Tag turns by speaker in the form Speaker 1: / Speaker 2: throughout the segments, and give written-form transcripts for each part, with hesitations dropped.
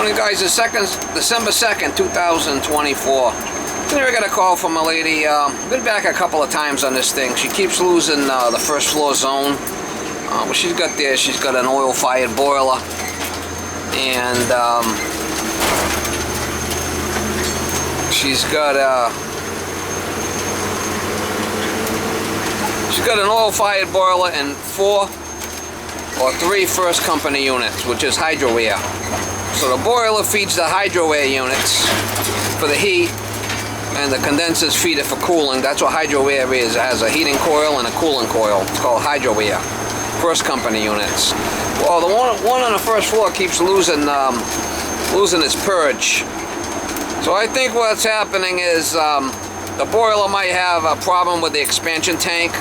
Speaker 1: Morning, guys. It's December 2nd, 2024. Today I got a call from a lady. Been back a couple of times on this thing. She keeps losing the first floor zone. What she's got there, she's got an oil-fired boiler, and she's got an oil-fired boiler and 4 or 3 first company units, which is hydro air. So the boiler feeds the hydro air units for the heat, and the condensers feed it for cooling. That's what hydro air is. It has a heating coil and a cooling coil. It's called hydro air. First company units. Well, the one on the first floor keeps losing its purge. So I think what's happening is the boiler might have a problem with the expansion tank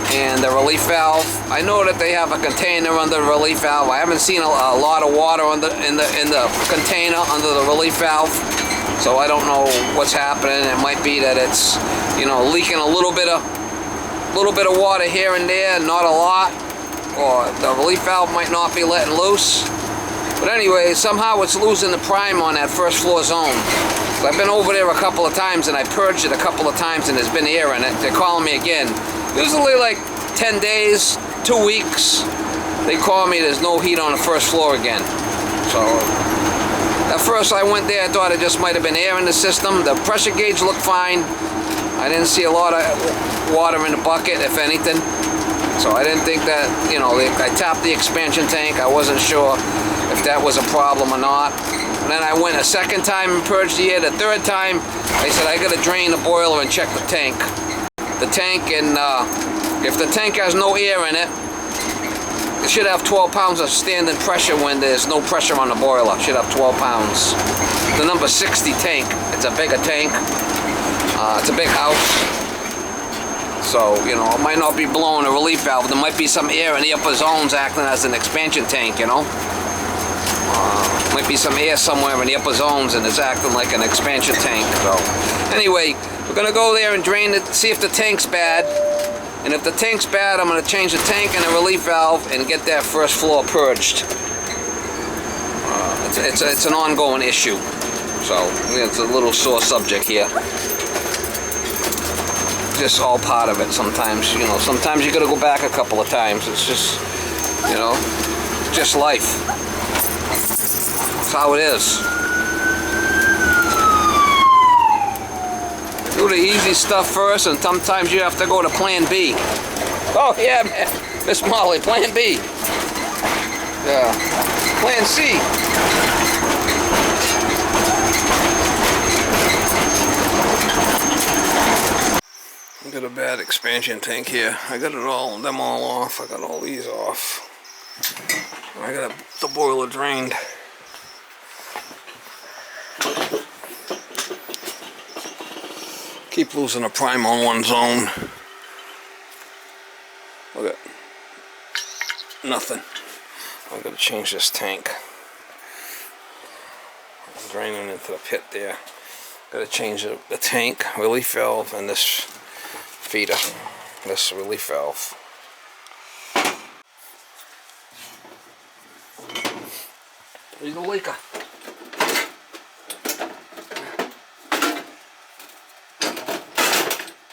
Speaker 1: and the relief valve. I know that they have a container under the relief valve. I haven't seen a lot of water in the container under the relief valve, so I don't know what's happening. It might be that it's, you know, leaking a little bit of water here and there, not a lot, or the relief valve might not be letting loose. But anyway, somehow it's losing the prime on that first floor zone. I've been over there a couple of times and I purged it a couple of times and there's been air in it. They're calling me again. Usually like 10 days, 2 weeks, they call me, there's no heat on the first floor again. So at first I went there, I thought it just might have been air in the system. The pressure gauge looked fine. I didn't see a lot of water in the bucket, if anything. So I didn't think that, you know, I tapped the expansion tank. I wasn't sure if that was a problem or not. And then I went a second time and purged the air. The third time, I said I gotta drain the boiler and check the tank. The tank, and if the tank has no air in it, it should have 12 pounds of standing pressure when there's no pressure on the boiler. It should have 12 pounds. The number 60 tank. It's a bigger tank. It's a big house. So, you know, it might not be blowing a relief valve. There might be some air in the upper zones acting as an expansion tank, you know. Might be some air somewhere in the upper zones and it's acting like an expansion tank. So anyway, we're gonna go there and drain it, see if the tank's bad. And if the tank's bad, I'm gonna change the tank and the relief valve and get that first floor purged. It's an ongoing issue. So it's a little sore subject here. Just all part of it sometimes, you know. Sometimes you gotta go back a couple of times. It's just, you know, just life. That's how it is. Do the easy stuff first, and sometimes you have to go to plan B. Oh yeah, man. Miss Molly, plan B. Yeah. Plan C. I got a bad expansion tank here. I got them all off. I got all these off. I got the boiler drained. Keep losing a prime on one zone. Look at nothing. I'm gonna change this tank. I'm draining into the pit there. Gotta change the tank, relief valve, and this feeder, this relief valve. There's the leaker.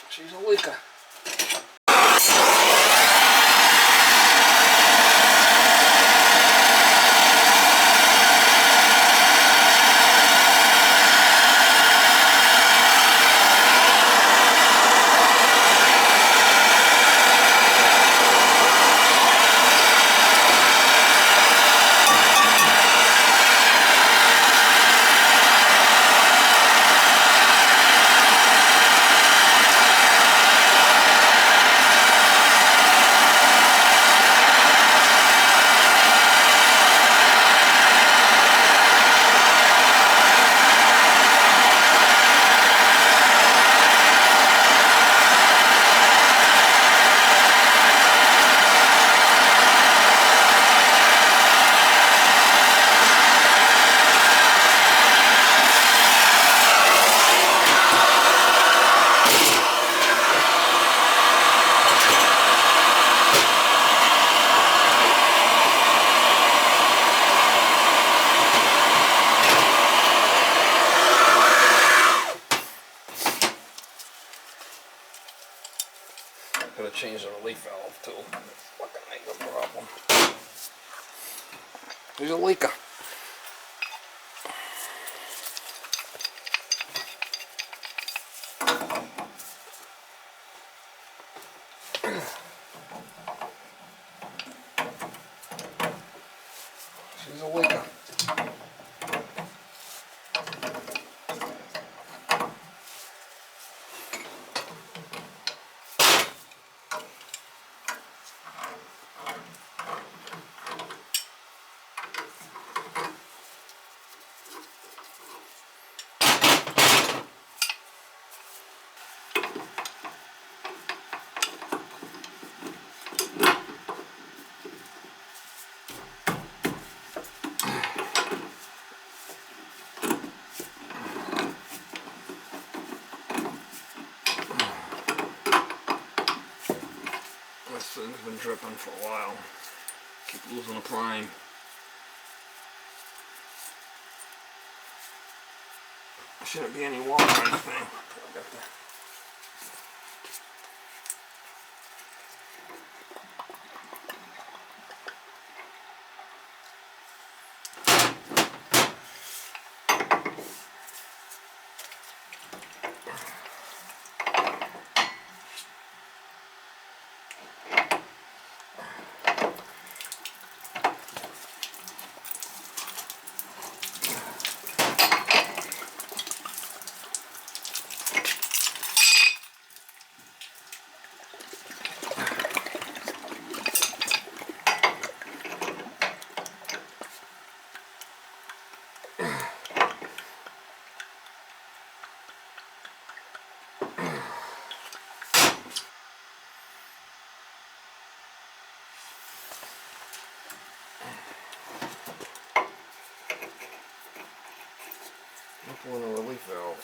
Speaker 1: She's a leaker. too. Fucking make a problem. There's a leaker. She's a leaker. This thing's been dripping for a while. Keep losing the prime. There shouldn't be any water or anything. I got the nipple and a relief valve.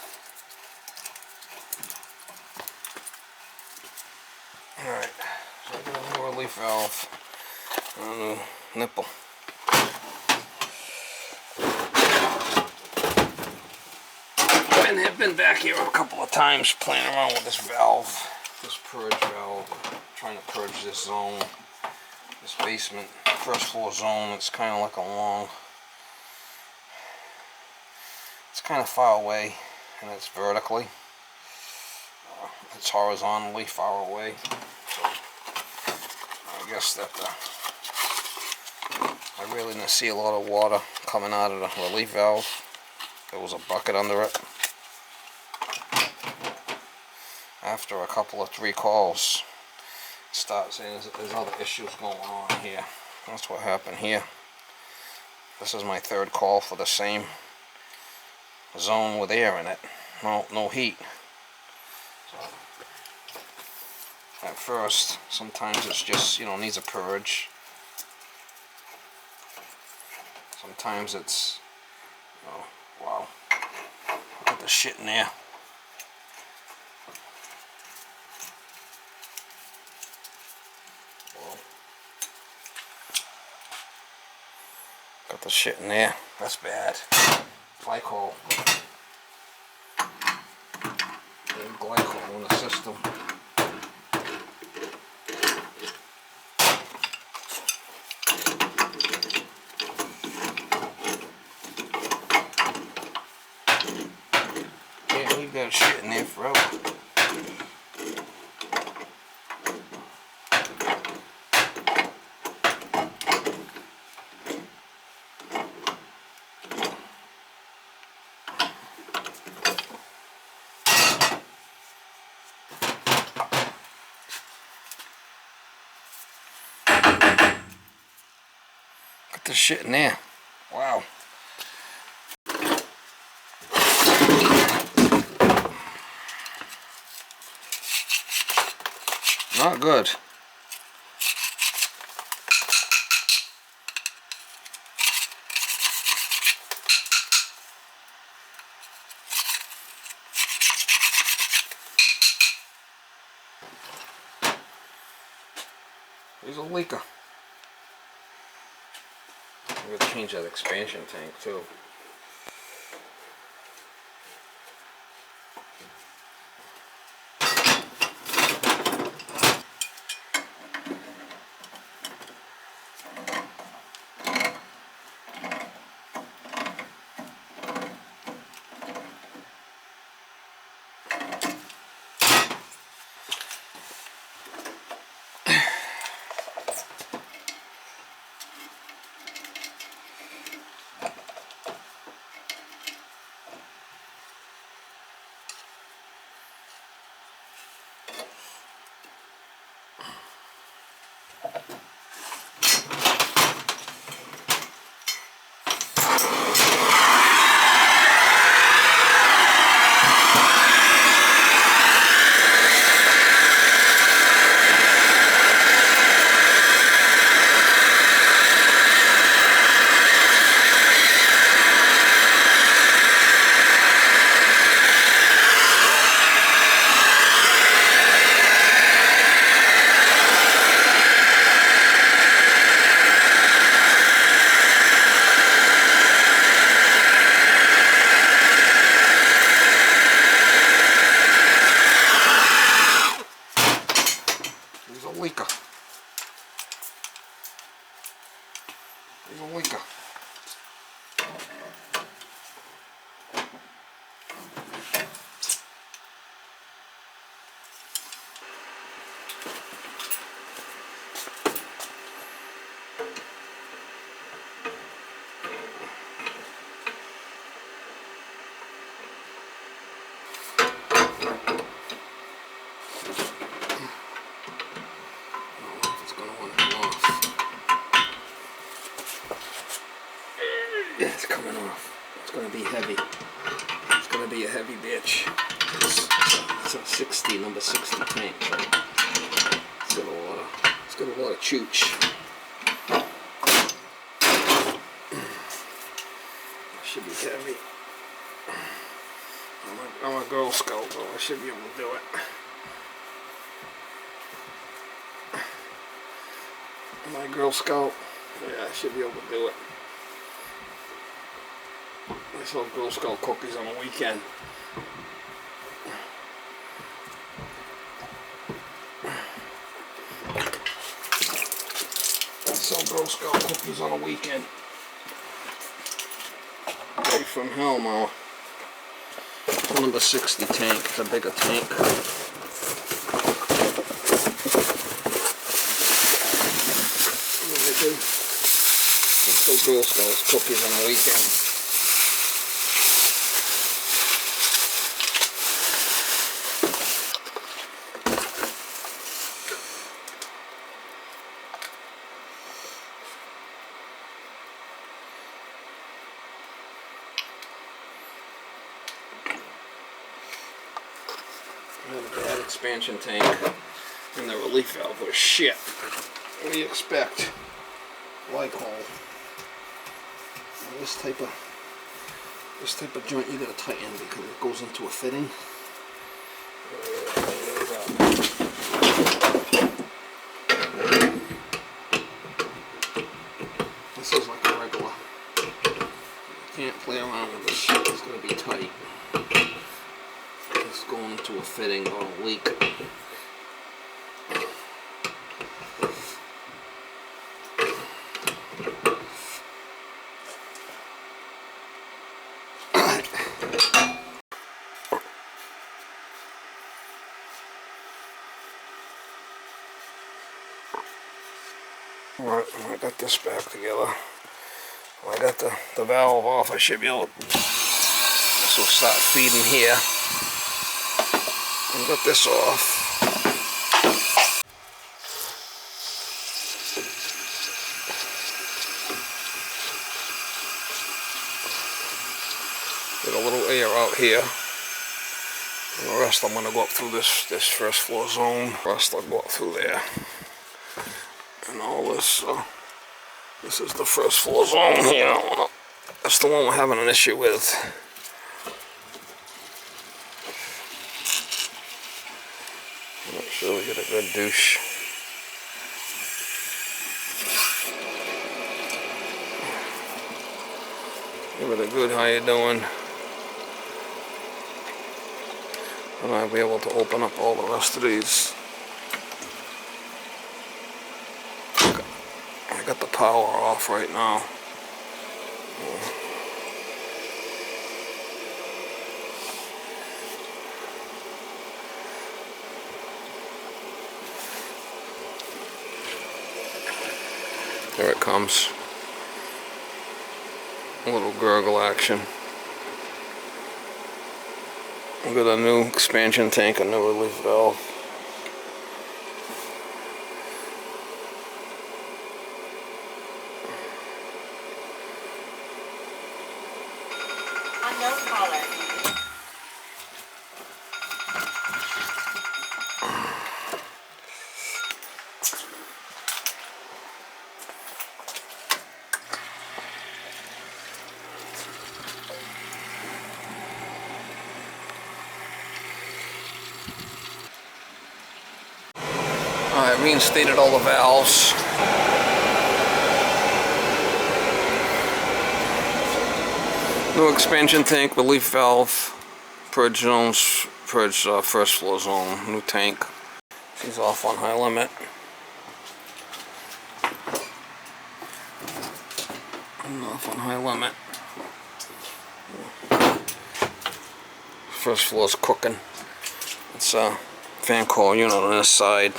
Speaker 1: Alright, so I got a new relief valve on the nipple. And I've been back here a couple of times playing around with this valve, this purge valve, trying to purge this zone, this basement, first floor zone. It's kind of like a long, it's kind of far away, and it's vertically, it's horizontally far away, so I guess that I really didn't see a lot of water coming out of the relief valve. There was a bucket under it. After a couple of 3 calls, start saying there's other issues going on here. That's what happened here. This is my 3rd call for the same zone with air in it. No heat. So, at first, sometimes it's just, you know, needs a purge. Sometimes it's, oh wow, look at the shit in there. Got the shit in there. That's bad. Glycol. Glycol in the system. Can't leave that shit in there forever. The shit in there. Wow. Not good. There's a leaker. I'm going to change that expansion tank too. There's a leaker. It's coming off. It's going to be heavy. It's going to be a heavy bitch. It's a 60, number 60 tank. So it's got a lot of chooch. It should be heavy. I'm a Girl Scout, though. I should be able to do it. Am I a Girl Scout? Yeah, I should be able to do it. I sell Girl Scout cookies on the weekend. I sell Girl Scout cookies on the weekend. Right from Helmo. Number 60 tank. It's a bigger tank. I sell Girl Scouts cookies on the weekend. I had a bad expansion tank, and the relief valve was shit. What do you expect? Glycol. This type of joint you gotta tighten because it goes into a fitting. This is like a regular. You can't play around with this shit. It's gonna be tight. It's going into a fitting or a leak. Alright, I got this back together. When I got the valve off, I should be able to start feeding here. And got this off. Get a little air out here. And the rest I'm going to go up through this first floor zone. The rest I'll go up through there. And all this, this is the first floor zone here. That's the one we're having an issue with. Make sure we get a good douche. Give it a good how you doing. And I'll be able to open up all the rest of these. I got the power off right now. There it comes. A little gurgle action. We got a new expansion tank, a new relief valve.
Speaker 2: Unknown caller.
Speaker 1: I reinstated all the valves. New expansion tank, relief valve, purge zones, purge first floor zone, new tank. She's off on high limit. I'm off on high limit. First floor's cooking. It's a fan coil unit on this side.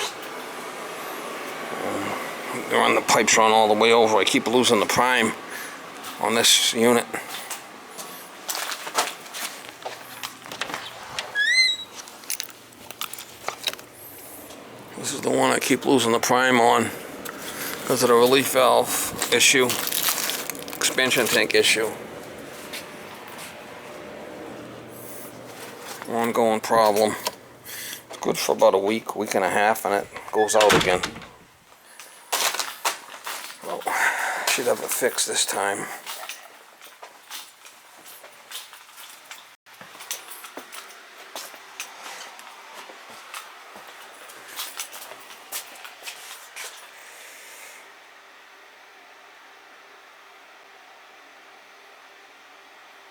Speaker 1: The pipes run all the way over. I keep losing the prime on this unit. This is the one I keep losing the prime on because of the relief valve issue, expansion tank issue. Ongoing problem. It's good for about a week and a half, and it goes out again. Well, should have it fixed this time.